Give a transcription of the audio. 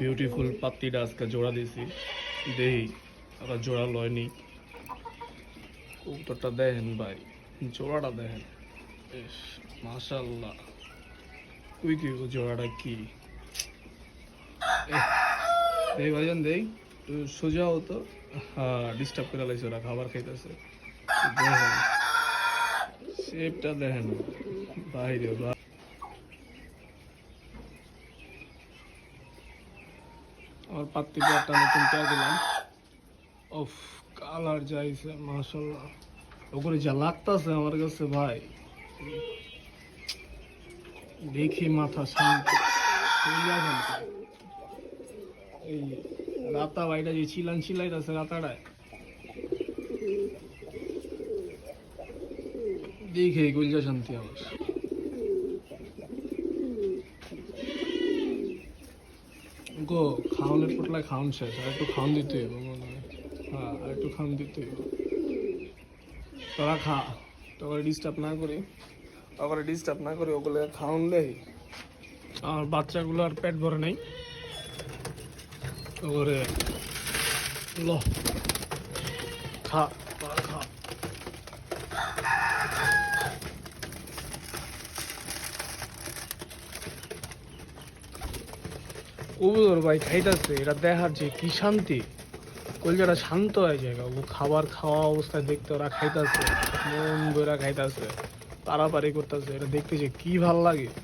Beautiful পাত্তিটা আজকে জোড়া দিয়েছি, দেই আবার জোড়া লয়নি। কবুতরটা দেখেন ভাই, জোড়াটা দেখেন, বেশ মাশাআল্লাহ। তুই কি জোড়াটা কি দেই ভাইজান দেই, তুই সোজা হতো। হ্যাঁ, ডিস্টার্ব করে লাইছে, ওরা খাবার খাইতেছে। দেখেন শেপটা দেখেন বাইরে ভাই। আমার পাত্তিটা একটা নতুন পেয়ে দিলাম। ওফ, কালার যাইছে মাশাআল্লাহ, ওপরে যা লাগতাছে আমার কাছে ভাই, দেখি মাথা শান্তি। এই রাতা ভাইটা যে চিলান চিলাইতেছে রাতাটায়, দেখে গুলজা শান্তি আমার। গো খাওয়ানোর পোটলায় খাওয়ান শেষ, আর একটু খাওয়ান দিতে হইব মনে হয়। হ্যাঁ, আর একটু খাওয়ান দিতে হইব। তোরা খা, তোকে ডিস্টার্ব না করে ওগুলো খাওয়ান দেয়। আর বাচ্চাগুলো আর পেট ভরে নেই, ওরে ল খা খা। কবুতর ভাই খাইতেছে, এটা দেখার যে কি শান্তি, কলজাটা শান্ত হয়ে যায়। ও খাবার খাওয়া অবস্থায় দেখতে ওরা খাইতেছে, মন ভরা খাইতেছে, পারাপারি করতেছে, এটা দেখতে যে কি ভাল লাগে।